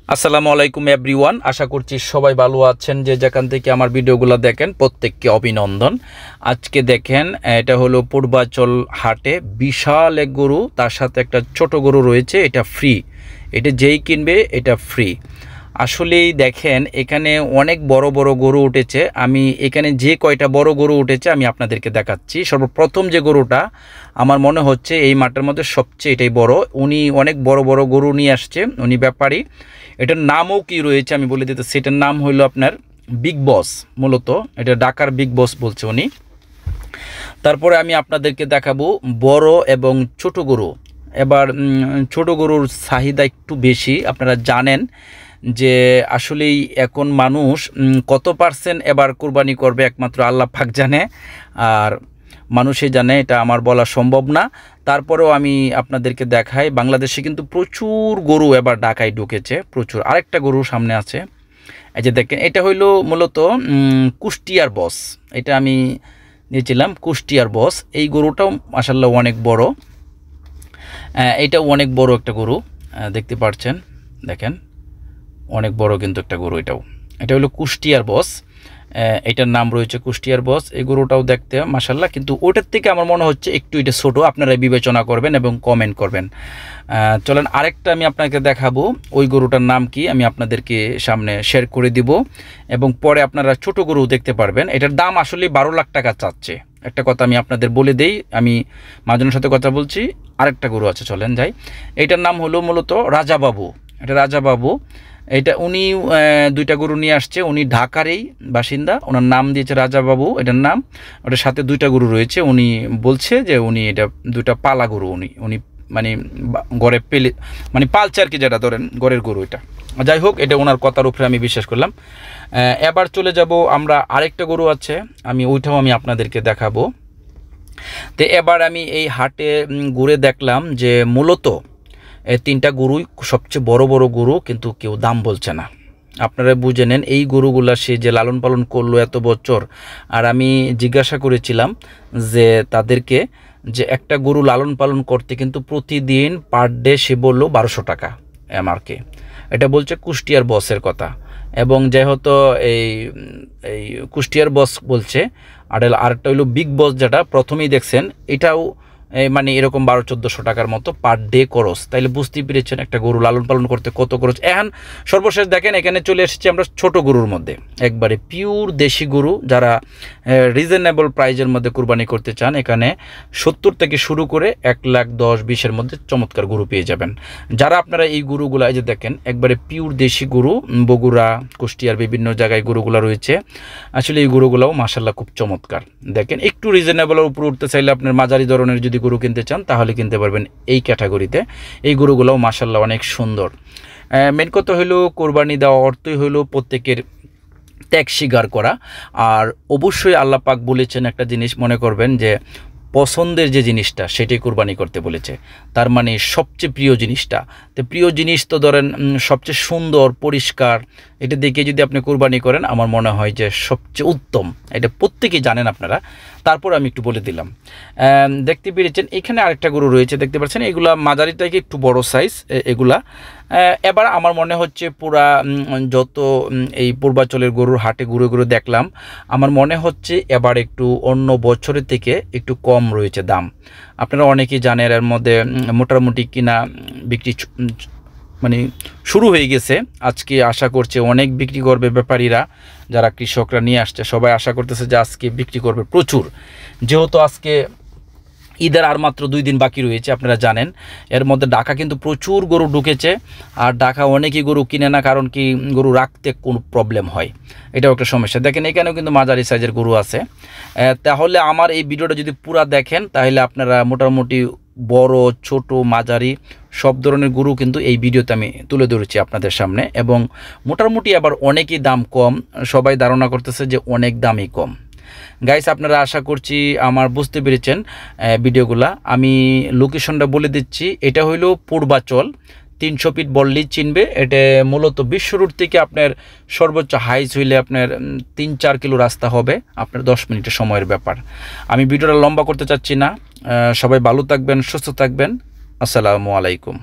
আসসালামু আলাইকুম এভরিওয়ান, আশা করছি সবাই ভালো আছেন। যে যেখান থেকে আমার ভিডিওগুলো দেখেন প্রত্যেককে অভিনন্দন। আজকে দেখেন এটা হলো পূর্বাচল হাটে বিশাল এক গরু, তার সাথে একটা ছোট গরু রয়েছে, এটা ফ্রি। এটা যেই কিনবে এটা ফ্রি। আসলেই দেখেন এখানে অনেক বড় বড় গরু উঠেছে। আমি এখানে যে কয়টা বড় গরু উঠেছে আমি আপনাদেরকে দেখাচ্ছি। সর্বপ্রথম যে গরুটা আমার মনে হচ্ছে এই মাঠের মধ্যে সবচেয়ে এটাই বড়। উনি অনেক বড় বড় গরু নিয়ে আসছে, উনি ব্যাপারী। এটার নামও কি রয়েছে আমি বলে দিতে, সেটার নাম হইল আপনার বিগ বস। মূলত এটা ঢাকার বিগ বস বলছে উনি। তারপরে আমি আপনাদেরকে দেখাবো বড় এবং ছোট গরু। এবার ছোট গরুর চাহিদা একটু বেশি। আপনারা জানেন যে আসলেই এখন মানুষ কত পার্সেন্ট এবার কুরবানি করবে একমাত্র আল্লাহ পাক জানে, আর মানুষে জানে, এটা আমার বলা সম্ভব না। তারপরেও আমি আপনাদেরকে দেখাই, বাংলাদেশে কিন্তু প্রচুর গরু এবার ঢাকায় ঢুকেছে, প্রচুর। আরেকটা গরু সামনে আছে, এই যে দেখেন, এটা হইল মূলত কুষ্টিয়ার বস। এটা আমি নিয়েছিলাম কুষ্টিয়ার বস। এই গরুটাও মাশাআল্লাহ অনেক বড়, এটাও অনেক বড় একটা গরু, দেখতে পাচ্ছেন, দেখেন অনেক বড় কিন্তু একটা গরু। এটা হলো কুষ্টিয়ার বস, এটার নাম রয়েছে কুষ্টিয়ার বস। এই গরুটাও দেখতে মাশাআল্লাহ, কিন্তু ওটার থেকে আমার মনে হচ্ছে একটু এটা ছোট। আপনারা বিবেচনা করবেন এবং কমেন্ট করবেন। চলেন আরেকটা আমি আপনাকে দেখাবো, ওই গরুটার নাম কি আমি আপনাদেরকে সামনে শেয়ার করে দিব, এবং পরে আপনারা ছোট গরু দেখতে পারবেন। এটার দাম আসলে 12 লাখ টাকা চাচ্ছে। একটা কথা আমি আপনাদের বলে দেই, আমি মাজনের সাথে কথা বলছি। আরেকটা গরু আছে, চলেন যাই। এটার নাম হলো মূলত রাজাবাবু। এটা রাজাবাবু, এটা উনি দুইটা গরু নিয়ে আসছে। উনি ঢাকারই বাসিন্দা, ওনার নাম দিয়েছে রাজাবাবু এটার নাম। ওটার সাথে দুইটা গরু রয়েছে। উনি বলছে যে উনি এটা দুইটা পালা গরু, উনি মানে গড়ে পেলে মানে পালছে আর কি, যেটা ধরেন গড়ের গরু এটা। যাই হোক, এটা ওনার কথার উপরে আমি বিশ্বাস করলাম। এবার চলে যাব আমরা, আরেকটা গরু আছে, আমি ওইটাও আমি আপনাদেরকে দেখাবো। তো এবার আমি এই হাটে ঘুরে দেখলাম যে মূলত এই তিনটা গরুই সবচেয়ে বড় বড় গরু, কিন্তু কেউ দাম বলছে না। আপনারা বুঝে নেন, এই গরুগুলা সে যে লালন পালন করলো এত বছর। আর আমি জিজ্ঞাসা করেছিলাম যে তাদেরকে, যে একটা গরু লালন পালন করতে কিন্তু প্রতিদিন পার ডে সে বললো 1200 টাকা এমআরকে। এটা বলছে কুষ্টিয়ার বসের কথা। এবং যেহেতু এই এই কুষ্টিয়ার বস বলছে, আর আরেকটা হইলো বিগ বস, যেটা প্রথমেই দেখছেন, এটাও মানে এরকম 1200-1400 টাকার মতো পার ডে খরচ। তাইলে বুঝতেই পেরেছেন একটা গরু লালন পালন করতে কত খরচ। এখন সর্বশেষ দেখেন, এখানে চলে এসেছি আমরা ছোট গরুর মধ্যে, একবারে পিওর দেশি গরু। যারা রিজনেবল প্রাইজের মধ্যে কুরবানি করতে চান, এখানে 70 থেকে শুরু করে 1,10,20-এর মধ্যে চমৎকার গরু পেয়ে যাবেন। যারা আপনারা এই গরুগুলো, এই যে দেখেন একবারে পিওর দেশি গরু, বগুড়া কুষ্টিয়ার বিভিন্ন জায়গায় গরুগুলো রয়েছে। আসলে এই গরুগুলোও মাশাআল্লাহ খুব চমৎকার। দেখেন একটু রিজনেবলের উপর উঠতে চাইলে, আপনার মাঝারি ধরনের যদি গরু কিনতে চান তাহলে কিনতে পারবেন এই ক্যাটাগরিতে। এই গরুগুলোও মাশাআল্লাহ অনেক সুন্দর। মেন কথা হইল, কোরবানি দেওয়া অর্থই হইল প্রত্যেকের ত্যাগ স্বীকার করা। আর অবশ্যই আল্লাহ পাক বলেছেন একটা জিনিস মনে করবেন, যে পছন্দের যে জিনিসটা সেটাই কুরবানি করতে বলেছে। তার মানে সবচেয়ে প্রিয় জিনিসটা, তো প্রিয় জিনিস তো ধরেন সবচেয়ে সুন্দর পরিষ্কার, এটা দেখে যদি আপনি কুরবানি করেন, আমার মনে হয় যে সবচেয়ে উত্তম। এটা প্রত্যেকেই জানেন আপনারা, তারপর আমি একটু বলে দিলাম। দেখতে পেরেছেন এখানে আরেকটা গরু রয়েছে, দেখতে পাচ্ছেন এগুলা মাঝারি থেকে একটু বড় সাইজ এগুলা। এবার আমার মনে হচ্ছে পুরা যত এই পূর্বাচলের গরুর হাটে ঘুরে ঘুরে দেখলাম, আমার মনে হচ্ছে এবার একটু অন্য বছরের থেকে একটু কম রয়েছে দাম। আপনারা অনেকেই জানেন, এর মধ্যে মোটামুটি কিনা বিক্রি মানে শুরু হয়ে গেছে। আজকে আশা করছে অনেক বিক্রি করবে ব্যাপারীরা, যারা কৃষকরা নিয়ে আসছে সবাই আশা করতেছে যে আজকে বিক্রি করবে প্রচুর। যেহেতু আজকে ঈদের আর মাত্র 2 দিন বাকি রয়েছে, আপনারা জানেন। এর মধ্যে ঢাকা কিন্তু প্রচুর গরু ঢুকেছে, আর ঢাকা অনেকেই গরু কিনে না, কারণ কি গরু রাখতে কোনো প্রবলেম হয়, এটাও একটা সমস্যা। দেখেন এখানেও কিন্তু মাঝারি সাইজের গরু আছে। তাহলে আমার এই ভিডিওটা যদি পুরা দেখেন, তাহলে আপনারা মোটামুটি বড় ছোট মাঝারি সব ধরনের গরু কিন্তু এই ভিডিওতে আমি তুলে ধরেছি আপনাদের সামনে। এবং মোটামুটি আবার অনেকই দাম কম, সবাই ধারণা করতেছে যে অনেক দামই কম। গাইস, আপনারা আশা করছি আমার বুঝতে পেরেছেন ভিডিওগুলা। আমি লোকেশনটা বলে দিচ্ছি, এটা হইলো পূর্বাচল, 300 ফিট বললেই চিনবে। এটা মূলত বিশ্ব রোড থেকে আপনার সর্বোচ্চ হাইস হইলে আপনার 3-4 কিলো রাস্তা হবে, আপনার 10 মিনিটের সময়ের ব্যাপার। আমি ভিডিওটা লম্বা করতে চাচ্ছি না। সবাই ভালো থাকবেন, সুস্থ থাকবেন। আসসালামু আলাইকুম।